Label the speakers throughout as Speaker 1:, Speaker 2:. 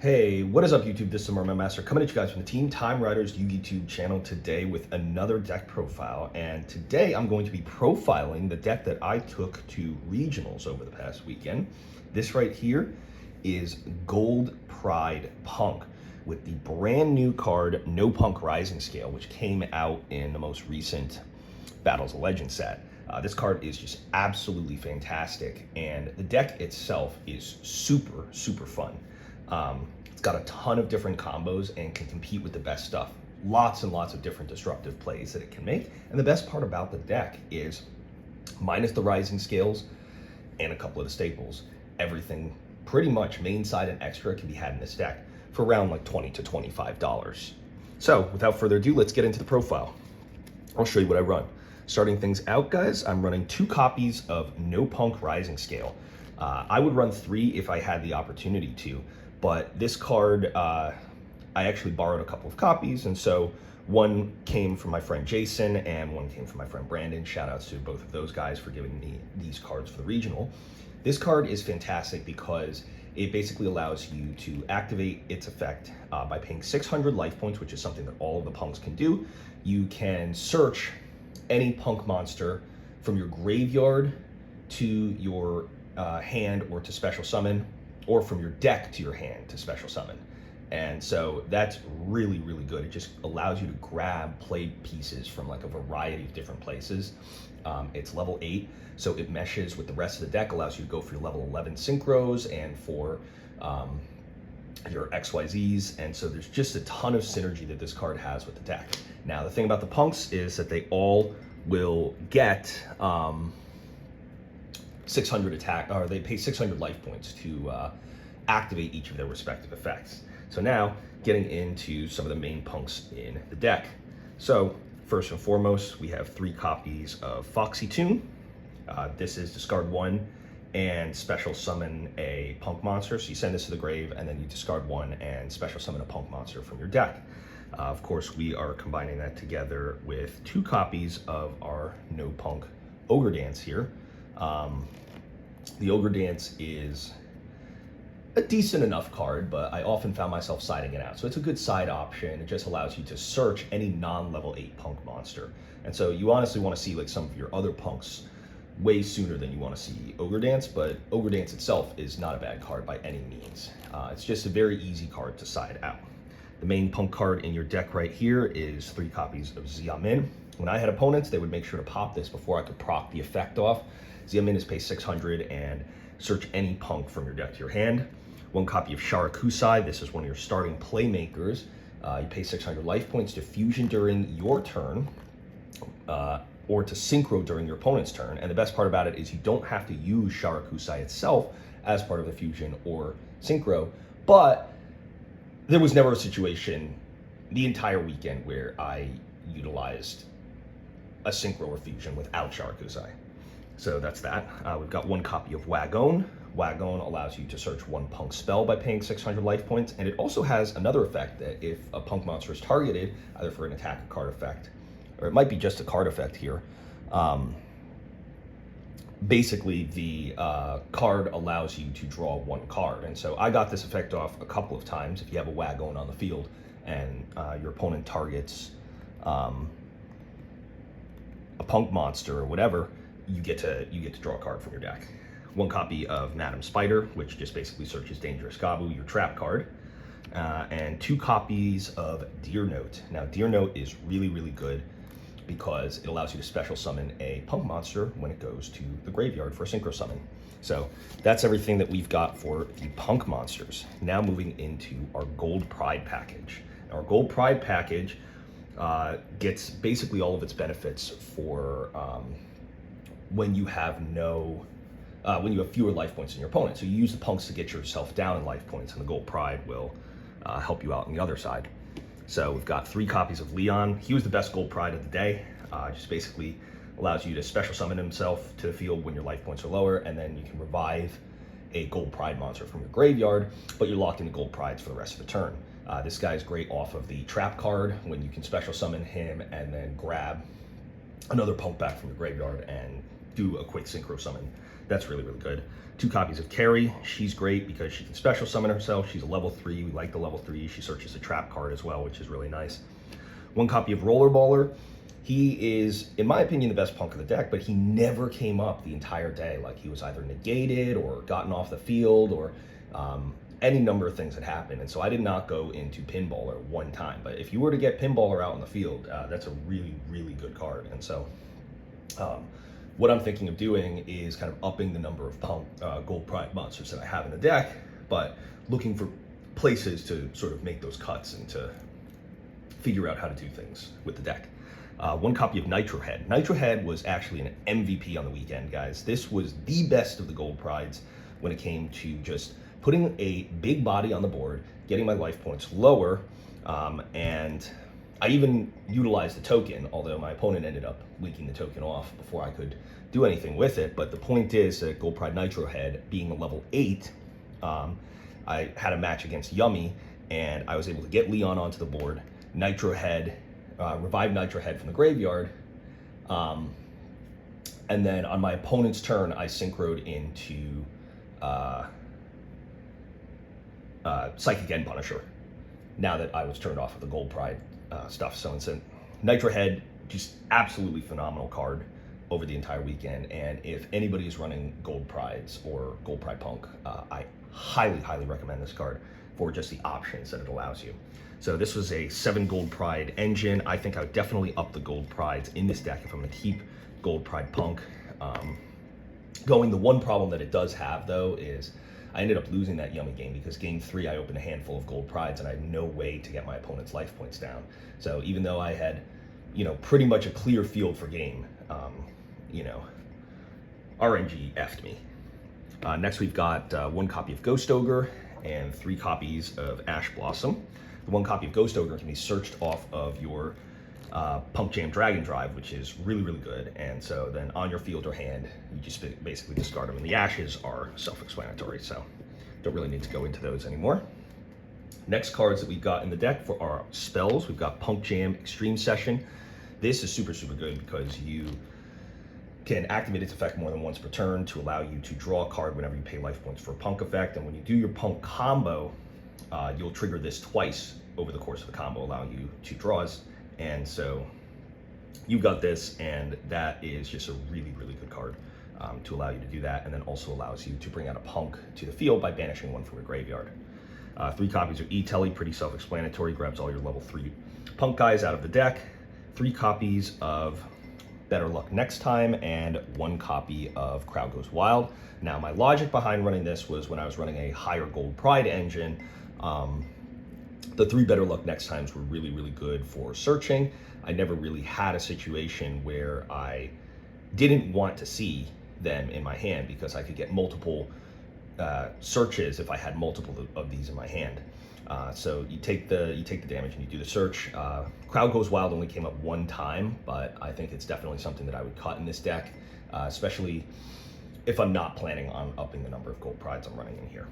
Speaker 1: Hey, what is up YouTube? This is Marman Master coming at you guys from the Team Time Riders YouTube channel today with another deck profile. And today I'm going to be profiling the deck that I took to regionals over the past weekend. This right here is Gold Pride Punk with the brand new card No Punk Rising Scale, which came out in the most recent Battles of Legends set. This card is just absolutely fantastic, and the deck itself is super fun. It's got a ton of different combos and can compete with the best stuff. Lots and lots of different disruptive plays that it can make. And the best part about the deck is, minus the rising scales and a couple of the staples, everything pretty much main side and extra can be had in this deck for around like $20 to $25. So without further ado, let's get into the profile. I'll show you what I run. Starting things out, guys, I'm running 2 copies of No Punk Rising Scale. I would run 3 if I had the opportunity to, but this card, I actually borrowed a couple of copies, and so one came from my friend Jason and one came from my friend Brandon. Shout outs to both of those guys for giving me these cards for the regional. This card is fantastic because it basically allows you to activate its effect by paying 600 life points, which is something that all of the punks can do. You can search any punk monster from your graveyard to your hand or to special summon, or from your deck to your hand to special summon. And so that's really good. It just allows you to grab played pieces from like a variety of different places. It's level 8, so it meshes with the rest of the deck, allows you to go for your level 11 synchros and for your XYZs, and so there's just a ton of synergy that this card has with the deck. Now, the thing about the punks is that they all will get 600 attack, or they pay 600 life points to activate each of their respective effects. So now, getting into some of the main punks in the deck. So, first and foremost, we have 3 copies of Foxy Tune. This is discard 1 and special summon a punk monster. So you send this to the grave and then you discard 1 and special summon a punk monster from your deck. Of course, we are combining that together with 2 copies of our No Punk Ogre Dance here. The Ogre Dance is a decent enough card, but I often found myself siding it out. So it's a good side option. It just allows you to search any non-level 8 punk monster. And so you honestly want to see like some of your other punks way sooner than you want to see Ogre Dance, but Ogre Dance itself is not a bad card by any means. It's just a very easy card to side out. The main punk card in your deck right here is 3 copies of Yugioh. When I had opponents, they would make sure to pop this before I could proc the effect off. Yugioh is pay 600 and search any punk from your deck to your hand. 1 copy of Sharakusai. This is one of your starting playmakers. You pay 600 life points to fusion during your turn, or to synchro during your opponent's turn. And the best part about it is you don't have to use Sharakusai itself as part of the fusion or synchro, but there was never a situation the entire weekend where I utilized a synchro or fusion without Sharakusai. So that's that. We've got 1 copy of Wagon. Wagon allows you to search 1 punk spell by paying 600 life points, and it also has another effect that if a punk monster is targeted, either for an attack or card effect, or it might be just a card effect here, basically the card allows you to draw 1 card. And so I got this effect off a couple of times. If you have a Wagon on the field and your opponent targets a punk monster or whatever, you get to draw a card from your deck. 1 copy of Madam Spider, which just basically searches Dangerous Gabu, your trap card. And 2 copies of Deer Note. Now, Deer Note is really good because it allows you to special summon a punk monster when it goes to the graveyard for a synchro summon. So that's everything that we've got for the punk monsters. Now moving into our Gold Pride package. Now, our Gold Pride package gets basically all of its benefits for when you have fewer life points than your opponent. So you use the punks to get yourself down in life points, and the Gold Pride will help you out on the other side. So we've got 3 copies of Leon. He was the best Gold Pride of the day. Just basically allows you to special summon himself to the field when your life points are lower, and then you can revive a Gold Pride monster from your graveyard, but you're locked into Gold Prides for the rest of the turn. This guy is great off of the trap card when you can special summon him and then grab another punk back from your graveyard and do a quick synchro summon. That's really, really good. 2 copies of Carrie. She's great because she can special summon herself. She's a level 3. We like the level 3. She searches a trap card as well, which is really nice. 1 copy of Rollerballer. He is, in my opinion, the best punk of the deck, but he never came up the entire day. Like, he was either negated or gotten off the field, or any number of things had happened. And so I did not go into Pinballer one time. But if you were to get Pinballer out in the field, that's a really, really good card. And so what I'm thinking of doing is kind of upping the number of punk Gold Pride monsters that I have in the deck, but looking for places to sort of make those cuts and to figure out how to do things with the deck. 1 copy of Nitro Head. Nitro Head was actually an MVP on the weekend, guys. This was the best of the Gold Prides when it came to just putting a big body on the board, getting my life points lower, and I even utilized the token, although my opponent ended up leaking the token off before I could do anything with it. But the point is that Gold Pride Nitro Head, being a level 8, I had a match against Yummy, and I was able to get Leon onto the board, Nitro Head, revive Nitro Head from the graveyard, and then on my opponent's turn, I synchroed into Psychic End Punisher, now that I was turned off of the Gold Pride stuff. So it's a Nitro Head, just absolutely phenomenal card over the entire weekend. And if anybody is running Gold Prides or Gold Pride Punk, I highly, highly recommend this card for just the options that it allows you. So this was a 7 Gold Pride engine. I think I would definitely up the Gold Prides in this deck if I'm going to keep Gold Pride Punk going. The one problem that it does have, though, is I ended up losing that Yummy game because game 3 I opened a handful of Gold Prides and I had no way to get my opponent's life points down. So even though I had, pretty much a clear field for game, RNG effed me. Next we've got 1 copy of Ghost Ogre and 3 copies of Ash Blossom. The 1 copy of Ghost Ogre can be searched off of your Punk Jam Dragon Drive, which is really, really good. And so then on your field or hand, you just basically discard them. And the ashes are self-explanatory, so don't really need to go into those anymore. Next cards that we've got in the deck for our spells, we've got Punk Jam Extreme Session. This is super, super good because you can activate its effect more than once per turn to allow you to draw a card whenever you pay life points for a Punk effect. And when you do your Punk combo, you'll trigger this twice over the course of the combo, allowing you 2 draws. And so you've got this, and that is just a really, really good card to allow you to do that, and then also allows you to bring out a Punk to the field by banishing 1 from your graveyard. 3 copies of E-Telly, pretty self-explanatory, grabs all your level 3 Punk guys out of the deck. 3 copies of Better Luck Next Time, and 1 copy of Crowd Goes Wild. Now, my logic behind running this was when I was running a higher Gold Pride engine, the 3 Better Luck Next Times were really, really good for searching. I never really had a situation where I didn't want to see them in my hand because I could get multiple searches if I had multiple of these in my hand. So you take the damage and you do the search. Crowd Goes Wild only came up 1 time, but I think it's definitely something that I would cut in this deck, especially if I'm not planning on upping the number of Gold Prides I'm running in here.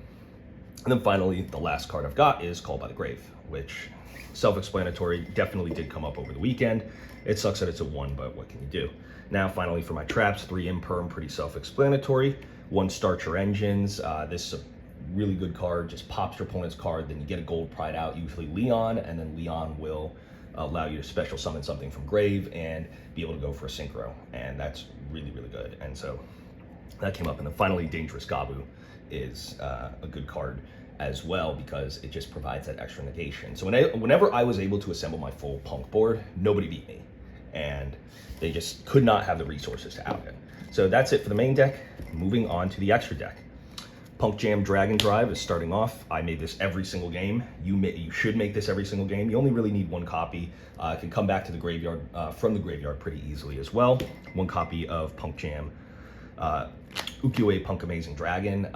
Speaker 1: And then finally, the last card I've got is Called by the Grave, which, self-explanatory, definitely did come up over the weekend. It sucks that it's a 1, but what can you do? Now, finally, for my traps, 3 Imperm, pretty self-explanatory. 1 Start Your Engines. This is a really good card, just pops your opponent's card, then you get a Gold Pride out, usually Leon, and then Leon will allow you to special summon something from grave and be able to go for a synchro, and that's really, really good. And so that came up. And then finally, Dangerous Gabu is a good card as well because it just provides that extra negation. So whenever I was able to assemble my full Punk board, nobody beat me, and they just could not have the resources to out it. So that's it for the main deck. Moving on to the extra deck. Punk Jam Dragon Drive is starting off. I made this every single game. You should make this every single game. You only really need 1 copy. It can come back to the graveyard from the graveyard pretty easily as well. 1 copy of Punk Jam Yugioh Punk Amazing Dragon.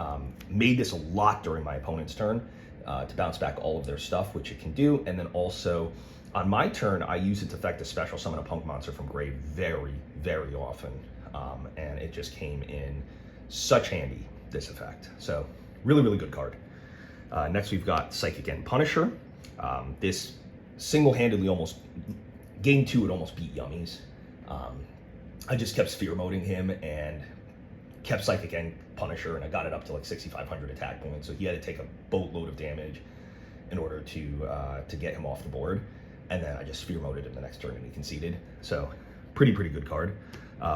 Speaker 1: Made this a lot during my opponent's turn to bounce back all of their stuff, which it can do. And then also on my turn, I use its effect to special summon a Punk monster from grave very, very often. And it just came in such handy, this effect. So really, really good card. Next we've got Psychic End Punisher. This single-handedly almost, game 2 it almost beat Yummy's. I just kept sphere moding him and kept Psychic and Punisher, and I got it up to like 6,500 attack points. So he had to take a boatload of damage in order to get him off the board. And then I just Sphere Moded him the next turn and he conceded. So pretty good card.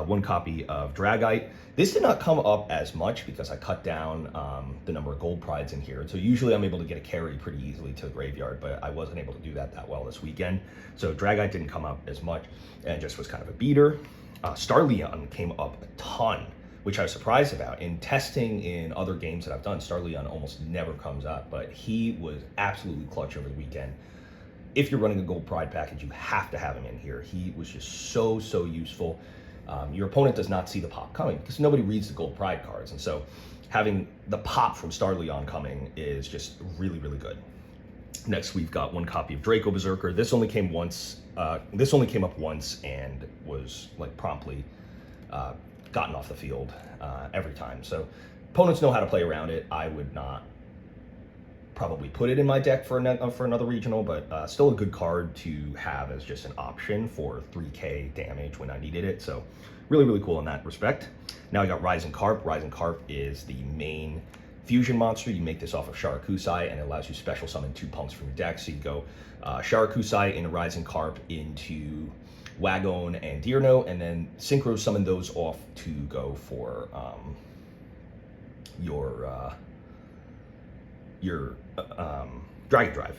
Speaker 1: One copy of Dragite. This did not come up as much because I cut down the number of gold prides in here. So usually I'm able to get a carry pretty easily to the graveyard, but I wasn't able to do that well this weekend. So Dragite didn't come up as much and just was kind of a beater. Starleon came up a ton, which I was surprised about. In testing in other games that I've done, Starleon almost never comes up, but he was absolutely clutch over the weekend. If you're running a gold pride package, you have to have him in here. He was just so useful. Your opponent does not see the pop coming because nobody reads the gold pride cards. And so having the pop from Starleon coming is just really good. Next, we've got one copy of Draco Berserker. This only came once. This only came up once and was like promptly gotten off the field every time. So opponents know how to play around it. I would not probably put it in my deck for another regional, but still a good card to have as just an option for 3k damage when I needed it. So really cool in that respect. Now I got Rising Carp. Rising Carp is the main fusion monster. You make this off of Sharakusai and it allows you special summon 2 punks from your deck. So you go Sharakusai into Rising Carp into Wagon and Deerno, and then synchro summon those off to go for your Dragon Drive.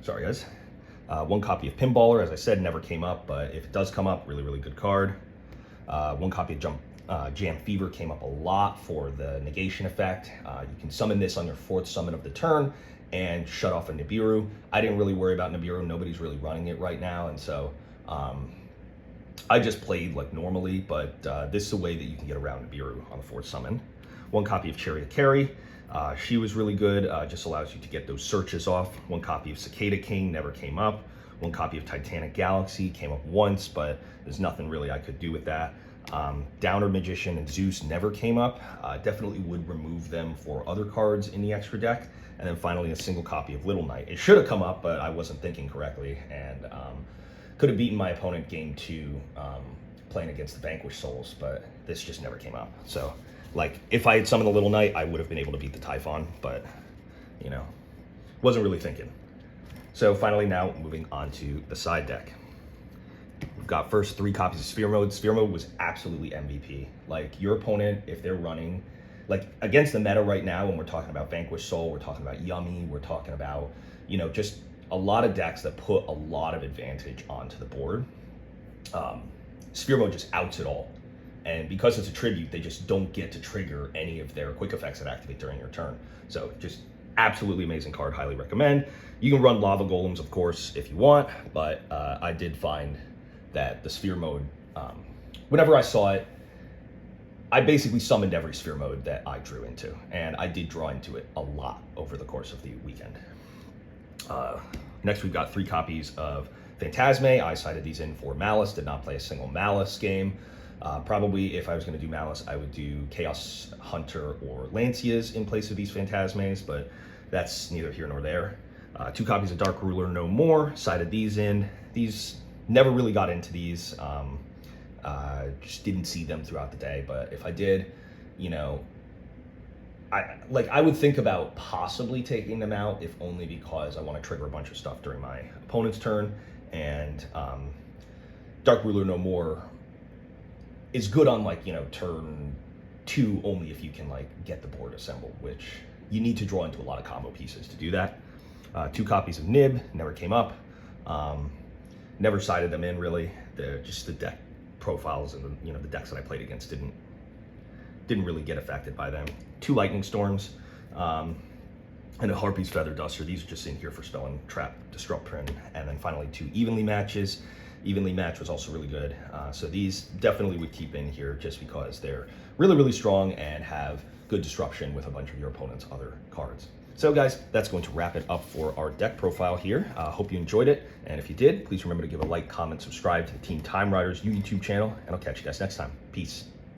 Speaker 1: Sorry guys. One copy of Pinballer, as I said, never came up, but if it does come up, really good card. One copy of Jam Fever came up a lot for the negation effect. You can summon this on your 4th summon of the turn and shut off a Nibiru. I didn't really worry about Nibiru. Nobody's really running it right now, and so I just played like normally, but this is a way that you can get around Nibiru on the 4th summon. One copy of Chariot Carry. She was really good, just allows you to get those searches off. One copy of Cicada King never came up. One copy of Titanic Galaxy came up once, but there's nothing really I could do with that. Downer Magician and Zeus never came up. Definitely would remove them for other cards in the extra deck. And then finally a single copy of Little Knight. It should have come up, but I wasn't thinking correctly, and could have beaten my opponent game 2 playing against the Vanquished Souls, but this just never came up. So like, if I had summoned the Little Knight, I would have been able to beat the Typhon, but, you know, wasn't really thinking. So finally now, moving on to the side deck. We've got first 3 copies of Sphere Mode. Sphere Mode was absolutely MVP. Like, your opponent, if they're running, like, against the meta right now, when we're talking about Vanquished Soul, we're talking about Yummy, we're talking about, you know, just a lot of decks that put a lot of advantage onto the board. Sphere Mode just outs it all. And because it's a tribute, they just don't get to trigger any of their quick effects that activate during your turn. So just absolutely amazing card, highly recommend. You can run Lava Golems, of course, if you want, but I did find that the Sphere Mode, whenever I saw it, I basically summoned every Sphere Mode that I drew into, and I did draw into it a lot over the course of the weekend. Next, we've got 3 copies of Phantasme. I cited these in for Malice, did not play a single Malice game. Probably if I was going to do Malice, I would do Chaos Hunter or Lancias in place of these Phantasmes, but that's neither here nor there. 2 copies of Dark Ruler No More, cited these in. These, never really got into these, just didn't see them throughout the day, but if I did, you know, I would think about possibly taking them out, if only because I want to trigger a bunch of stuff during my opponent's turn, and Dark Ruler No More is good on, like, you know, turn 2 only if you can, like, get the board assembled, which you need to draw into a lot of combo pieces to do that. 2 copies of Nib, never came up. Never sided them in, really. Just the deck profiles and the, you know, the decks that I played against didn't really get affected by them. 2 Lightning Storms, and a Harpy's Feather Duster. These are just in here for Spell and Trap Disruptor, and then finally 2 Evenly Matches. Evenly Match was also really good. So these definitely would keep in here just because they're really strong and have good disruption with a bunch of your opponent's other cards. So guys, that's going to wrap it up for our deck profile here. Hope you enjoyed it. And if you did, please remember to give a like, comment, subscribe to the Team Time Riders YouTube channel, and I'll catch you guys next time. Peace.